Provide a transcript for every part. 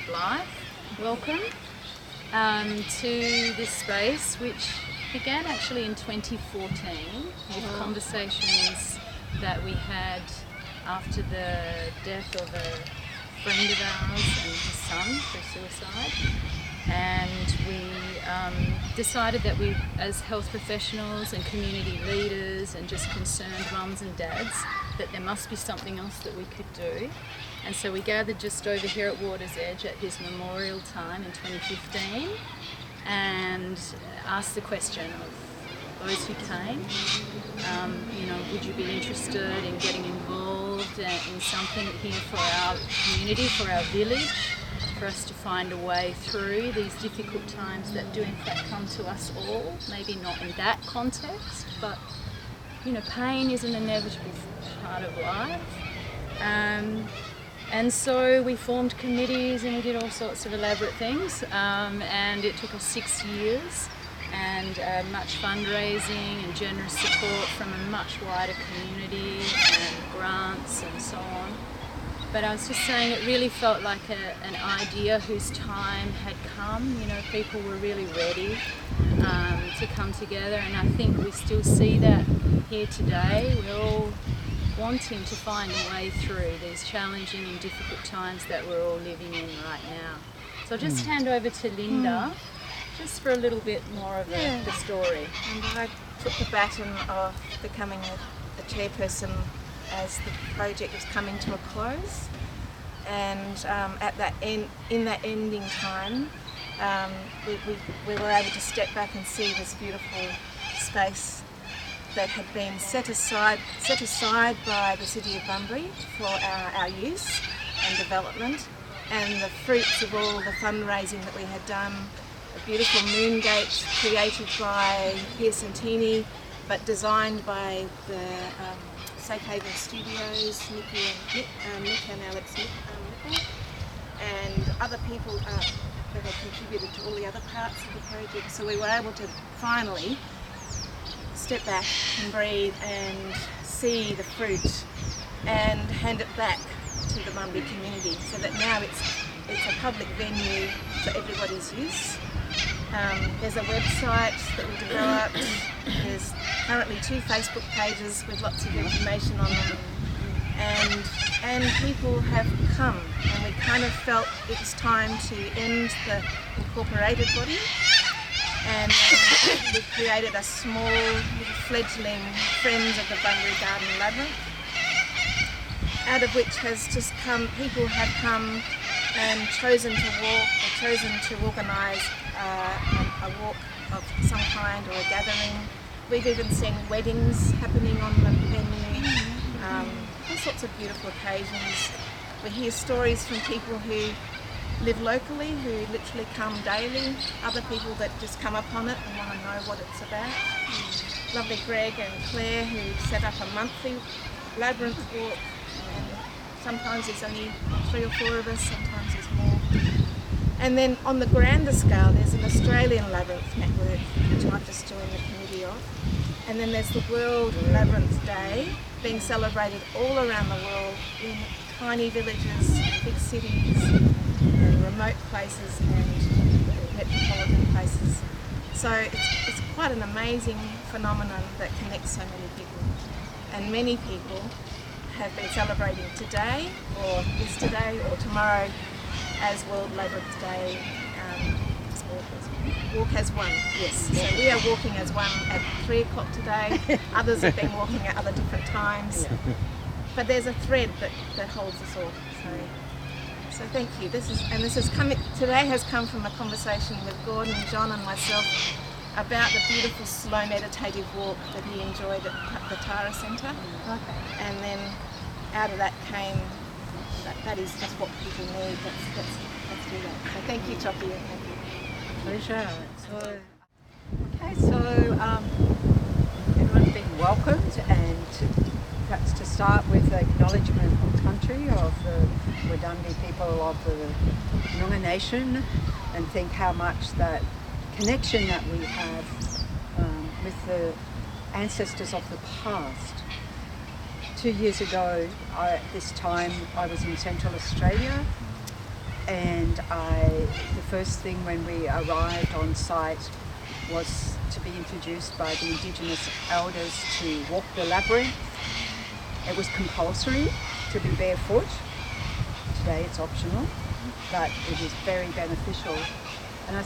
Blythe. Welcome to this space, which began actually in 2014 with conversations that we had after the death of a friend of ours and his son through suicide. And we decided that we, as health professionals and community leaders and just concerned mums and dads, that there must be something else that we could do. And so we gathered just over here at Water's Edge at his memorial time in 2015 and asked the question of those who came, would you be interested in getting involved in something here for our community, for our village, for us to find a way through these difficult times that do in fact come to us all, maybe not in that context, but pain is an inevitable part of life. And so we formed committees and we did all sorts of elaborate things, and it took us 6 years and much fundraising and generous support from a much wider community and grants and so on. But I was just saying it really felt like an idea whose time had come. People were really ready to come together, and I think we still see that here today. We're all wanting to find a way through these challenging and difficult times that we're all living in right now. So I'll just hand over to Linda just for a little bit more of the story. And I took the baton of becoming the chairperson as the project was coming to a close, and in that ending time, we were able to step back and see this beautiful space that had been set aside by the city of Bunbury for our use and development, and the fruits of all the fundraising that we had done. A beautiful moon gate created by Pearson Tini, but designed by the Safe Haven Studios, Nick and Alex Nickel, and other people that had contributed to all the other parts of the project. So we were able to finally step back and breathe and see the fruit and hand it back to the Bunbury community, so that now it's a public venue for everybody's use. There's a website that we developed. There's currently 2 Facebook pages with lots of information on them, and people have come, and we kind of felt it was time to end the incorporated body, and we created a small little fledgling Friends of the Bunbury Garden Labyrinth, out of which has just come, people have come and chosen to walk or chosen to organise a walk of some kind or a gathering. We've even seen weddings happening on the venue, all sorts of beautiful occasions. We hear stories from people who live locally, who literally come daily, other people that just come upon it and want to know what it's about. Lovely Greg and Claire, who set up a monthly labyrinth walk, and sometimes there's only 3 or 4 of us, sometimes there's more. And then on the grander scale, there's an Australian Labyrinth network, which I've just joined the committee of. And then there's the World Labyrinth Day, being celebrated all around the world in tiny villages, big cities, and remote places and metropolitan places. So it's quite an amazing phenomenon that connects so many people. And many people have been celebrating today or yesterday or tomorrow as World Labyrinth Day. Walk as one, yes. So we are walking as one at 3 o'clock today. Others have been walking at other different times. But there's a thread that holds us all. So thank you. Today has come from a conversation with Gordon, John and myself about the beautiful slow meditative walk that he enjoyed at the Tara Centre. Okay. And then out of that came, that is just what people need. Let's do that. So thank you, Chokyi. Thank you. Pleasure. So everyone's been welcomed, and perhaps to start with the acknowledgement of country of the Bunbury people of the Noongar Nation, and think how much that connection that we have with the ancestors of the past. 2 years ago, this time I was in Central Australia, and the first thing when we arrived on site was to be introduced by the Indigenous elders to walk the labyrinth. It was compulsory to be barefoot. Today it's optional, but it is very beneficial. And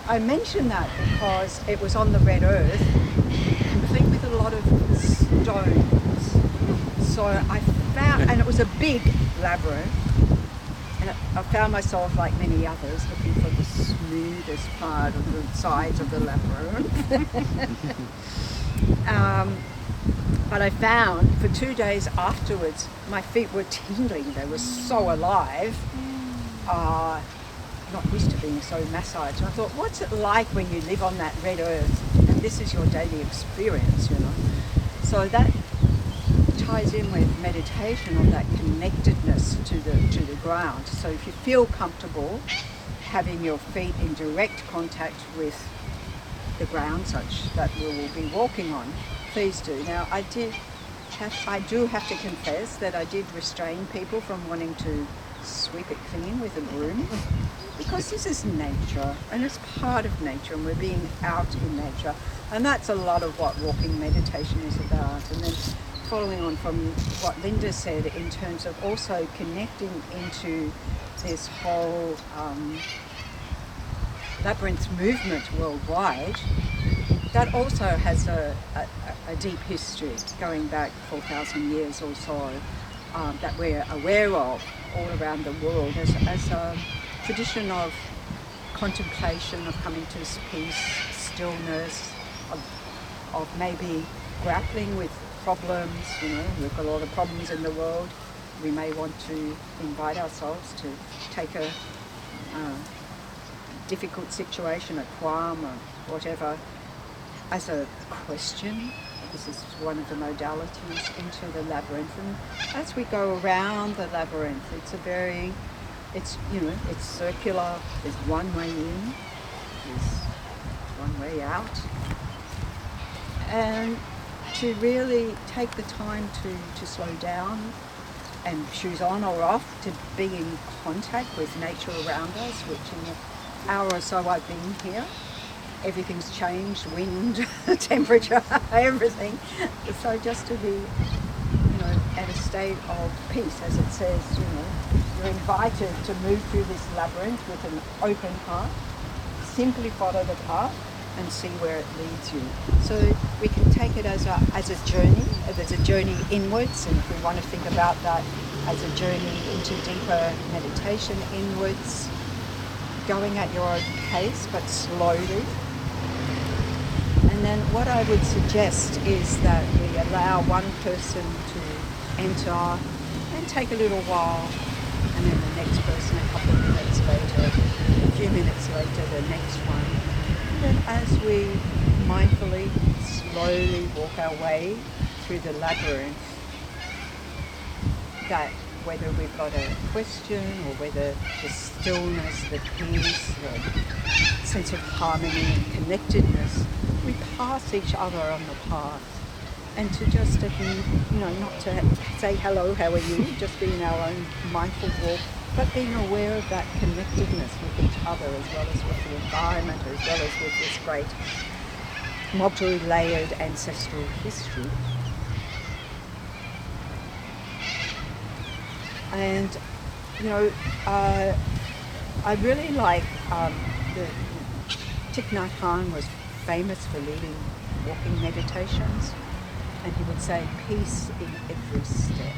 I mention that because it was on the red earth, complete with a lot of stones. So I found, and it was a big labyrinth, and I found myself, like many others, looking for the smoothest part of the sides of the labyrinth. But I found for 2 days afterwards, my feet were tingling. They were so alive. Not used to being so massaged. And I thought, what's it like when you live on that red earth and this is your daily experience, you know? So that ties in with meditation, of that connectedness to the ground. So if you feel comfortable having your feet in direct contact with the ground, such that we will be walking on, please do. Now I do have to confess that I did restrain people from wanting to sweep it clean with a broom, because this is nature and it's part of nature, and we're being out in nature, and that's a lot of what walking meditation is about. And then following on from what Linda said in terms of also connecting into this whole labyrinth movement worldwide, that also has a deep history going back 4,000 years or so, that we're aware of all around the world as a tradition of contemplation, of coming to peace, stillness, of maybe grappling with problems. You know, we've got a lot of problems in the world. We may want to invite ourselves to take a difficult situation, a qualm or whatever, as a question. This is one of the modalities into the labyrinth, and as we go around the labyrinth, it's circular. There's one way in, there's one way out, and to really take the time to slow down and shoes on or off, to be in contact with nature around us, which in the hour or so I've been here, everything's changed, wind, temperature, everything. So just to be, at a state of peace, as it says, you're invited to move through this labyrinth with an open heart, simply follow the path and see where it leads you. So we can take it as a journey. There's a journey inwards, and if we want to think about that as a journey into deeper meditation inwards, going at your own pace but slowly. And then what I would suggest is that we allow one person to enter and take a little while, and then the next person a couple of minutes later, a few minutes later the next one. And then as we mindfully, slowly walk our way through the labyrinth, that whether we've got a question or whether the stillness, the peace, the sense of harmony and connectedness, we pass each other on the path. And to just not to say hello, how are you, just being our own mindful walk, but being aware of that connectedness with each other, as well as with the environment, as well as with this great multi-layered ancestral history. And I really like the Thich Nhat Hanh was famous for leading walking meditations, and he would say peace in every step.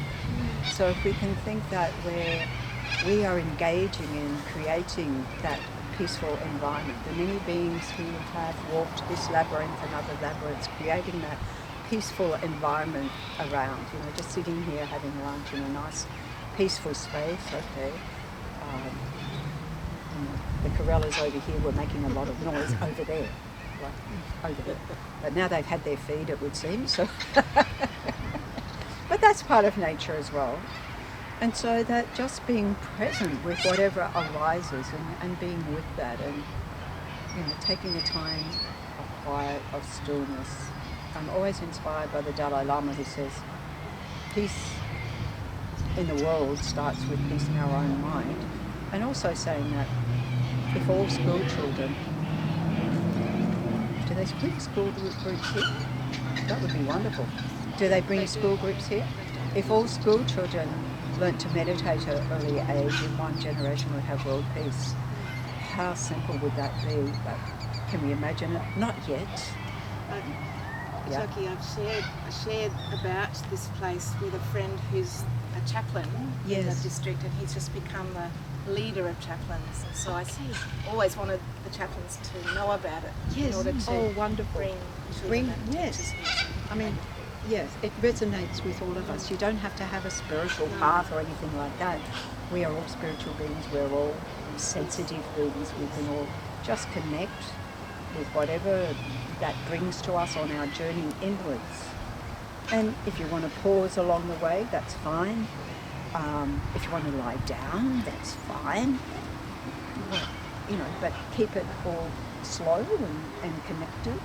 So if we can think that we are engaging in creating that peaceful environment, the many beings who have walked this labyrinth and other labyrinths, creating that peaceful environment around, just sitting here having lunch in a nice peaceful space, okay. The Corellas over here were making a lot of noise over there, over there. But now they've had their feed, it would seem, so. But that's part of nature as well. And so that just being present with whatever arises and being with that and, taking the time of quiet, of stillness. I'm always inspired by the Dalai Lama who says, peace in the world starts with peace in our own mind. And also saying that if all school children, do they bring school groups here? That would be wonderful. Do they bring school groups here? If all school children learnt to meditate at an early age, in one generation would have world peace. How simple would that be? But can we imagine it? Not yet. Chokyi, I shared about this place with a friend who's a chaplain in the district, and he's just become the leader of chaplains. And so I always wanted the chaplains to know about it in order to wonderful. bring yes. I mean, yes, it resonates with all of us. You don't have to have a spiritual path or anything like that. We are all spiritual beings. We're all sensitive beings. We can all just connect with whatever that brings to us on our journey inwards. And if you want to pause along the way, that's fine. If you want to lie down, that's fine. But keep it all slow and connected.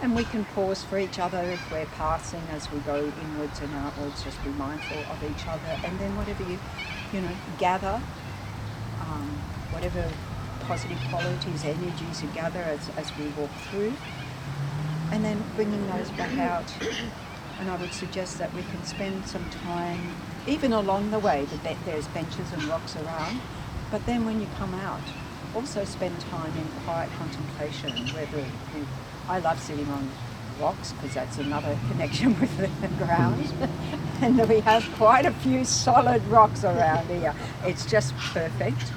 And we can pause for each other if we're passing as we go inwards and outwards. Just be mindful of each other. And then whatever you gather, whatever positive qualities, energies you gather as we walk through, and then bringing those back out. And I would suggest that we can spend some time, even along the way, there's benches and rocks around, but then when you come out, also spend time in quiet contemplation. I love sitting on rocks because that's another connection with the ground. And we have quite a few solid rocks around here. It's just perfect.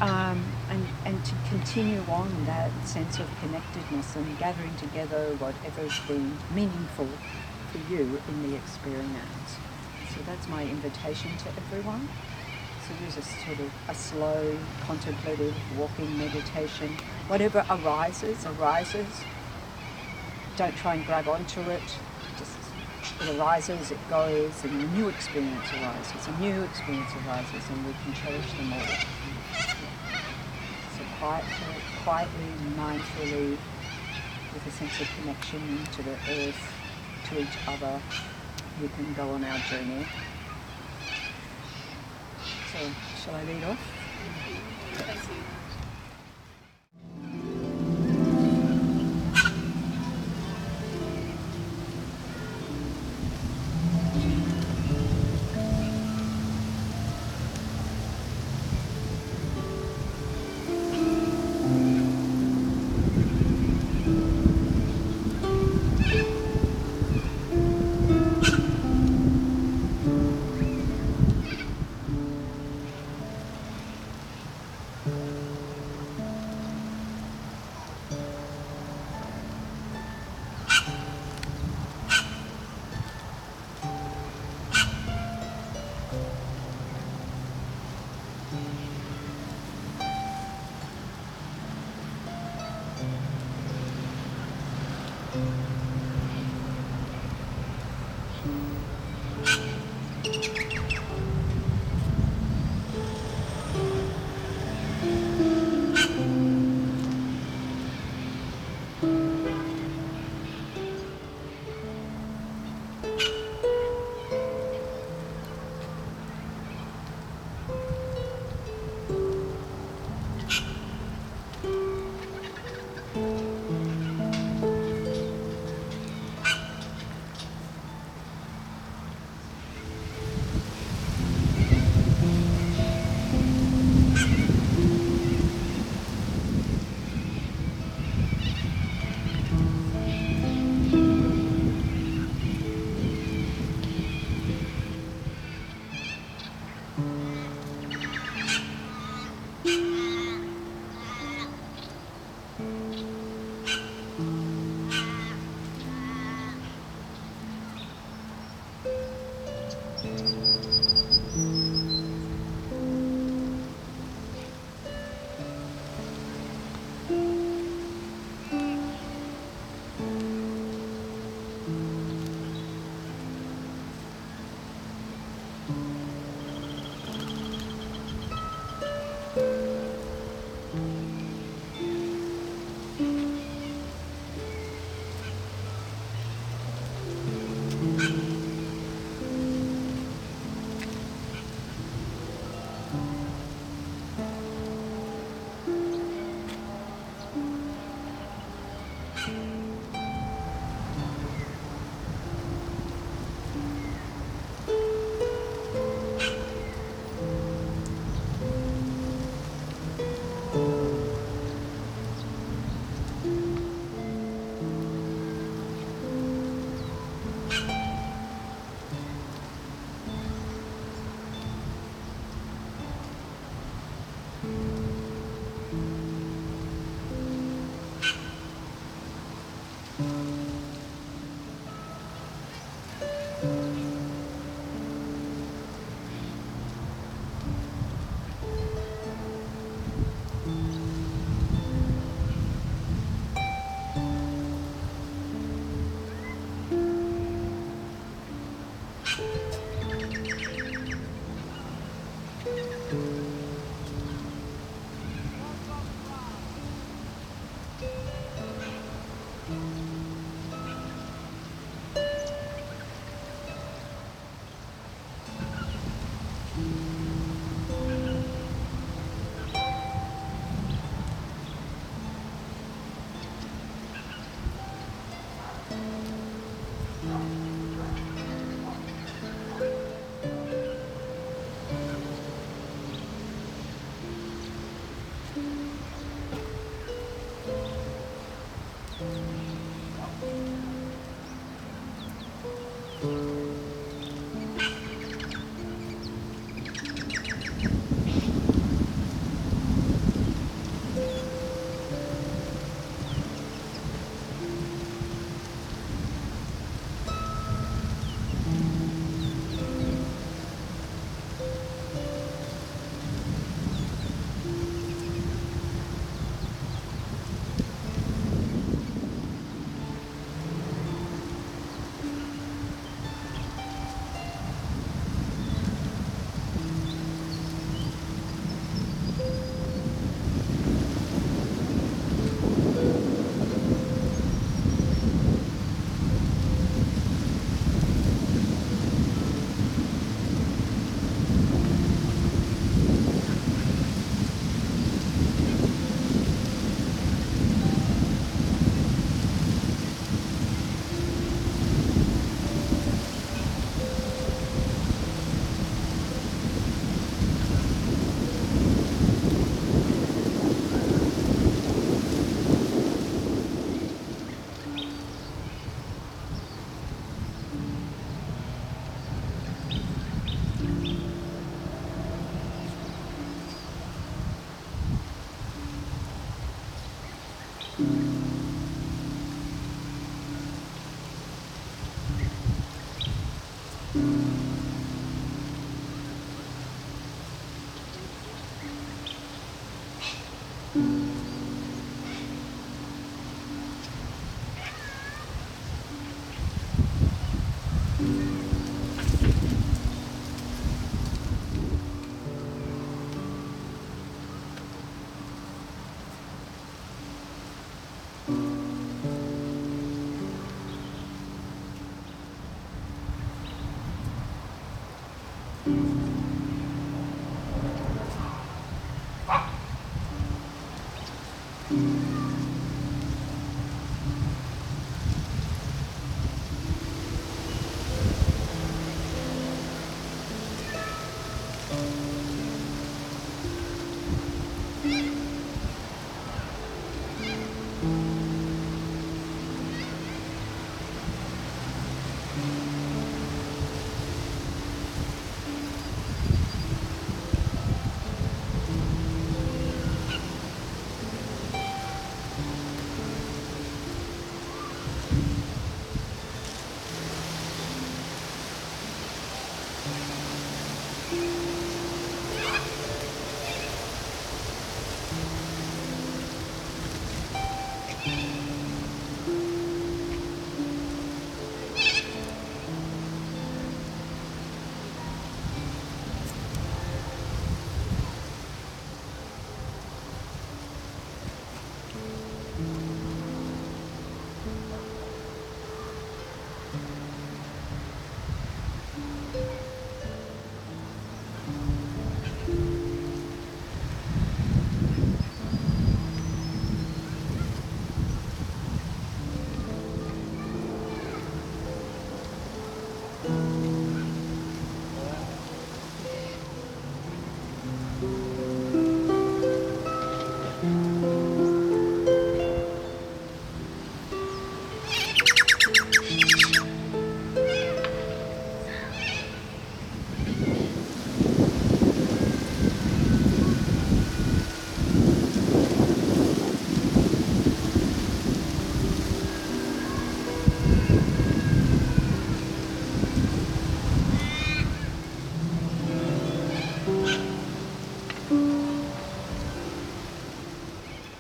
And to continue on that sense of connectedness and gathering together whatever's been meaningful for you in the experience. So that's my invitation to everyone. So there's a sort of a slow, contemplative, walking meditation. Whatever arises. Don't try and grab onto it. Just it arises, it goes, and a new experience arises. A new experience arises, and we can cherish them all. So quietly, mindfully, with a sense of connection to the earth, to each other, we can go on our journey. So, shall I lead off? Thank you.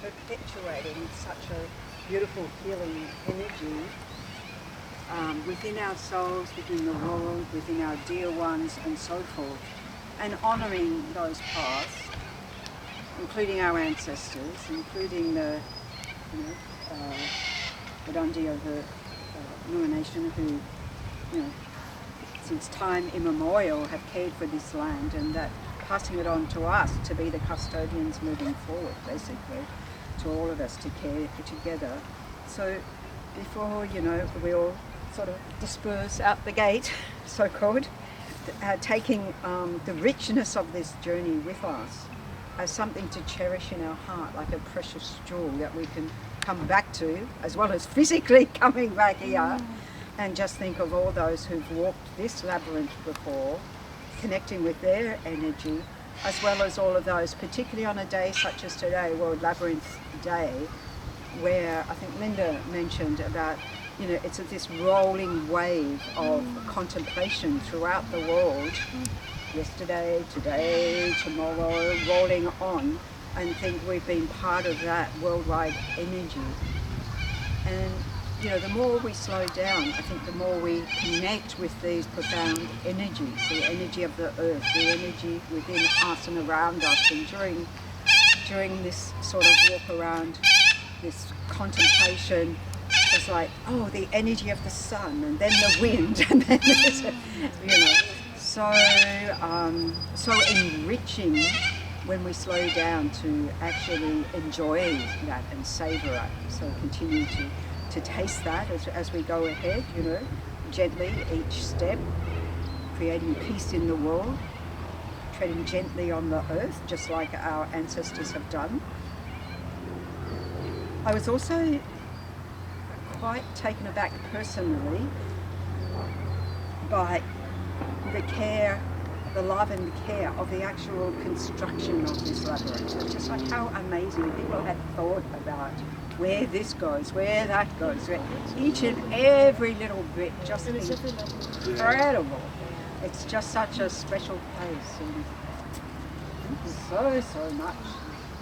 Perpetuating such a beautiful healing energy within ourselves, within the world, within our dear ones and so forth, and honouring those paths, including our ancestors, including the Burundi of the Noor Nation who, since time immemorial have cared for this land, and that passing it on to us to be the custodians moving forward, basically, to all of us to care for together. So before, we all sort of disperse out the gate, so-called, taking the richness of this journey with us as something to cherish in our heart, like a precious jewel that we can come back to, as well as physically coming back here, and just think of all those who've walked this labyrinth before, connecting with their energy, as well as all of those, particularly on a day such as today, World Labyrinth Day, where I think Linda mentioned about, it's this rolling wave of contemplation throughout the world, yesterday, today, tomorrow, rolling on, and think we've been part of that worldwide energy. And the more we slow down, I think the more we connect with these profound energies, the energy of the earth, the energy within us and around us. And during this sort of walk around, this contemplation, it's like, the energy of the sun, and then the wind, and then there's so enriching when we slow down to actually enjoy that and savour it. So continue to taste that as we go ahead, gently each step, creating peace in the world, treading gently on the earth, just like our ancestors have done. I was also quite taken aback personally by the love and the care of the actual construction of this labyrinth. It's just like how amazing people had thought about where this goes, where that goes, where each and every little bit, just incredible. It's just such a special place, and so much.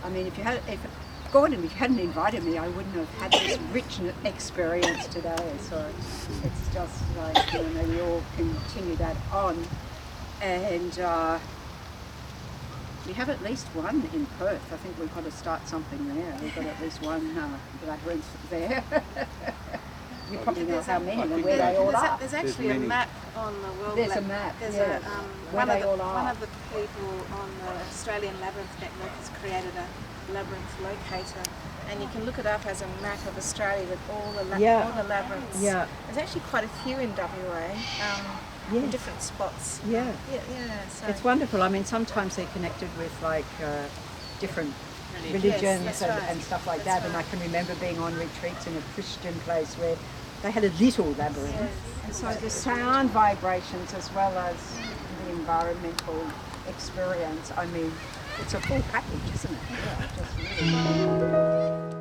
I mean, if Gordon, if you hadn't invited me, I wouldn't have had this rich experience today. So it's just like, you know, maybe we all continue that on. And we have at least one in Perth. I think we've got to start something there. We've got at least one labyrinth there. You probably know how many and where they all are. There's actually a map on the World There's a Labyrinth. map, There's yes. Where they all are. One of the people on the Australian Labyrinth Network has created a labyrinth locator, and you can look it up as a map of Australia with all the labyrinths. Yeah. There's actually quite a few in WA, in different spots. Yeah. So It's wonderful. I mean, sometimes they're connected with like different religions Yes, that's right. and stuff like That's that. And I right. can remember being on retreats in a Christian place where they had a little labyrinth. Yes. And so the sound vibrations as well as the environmental experience, I mean, it's a full package, isn't it? Yeah, just really.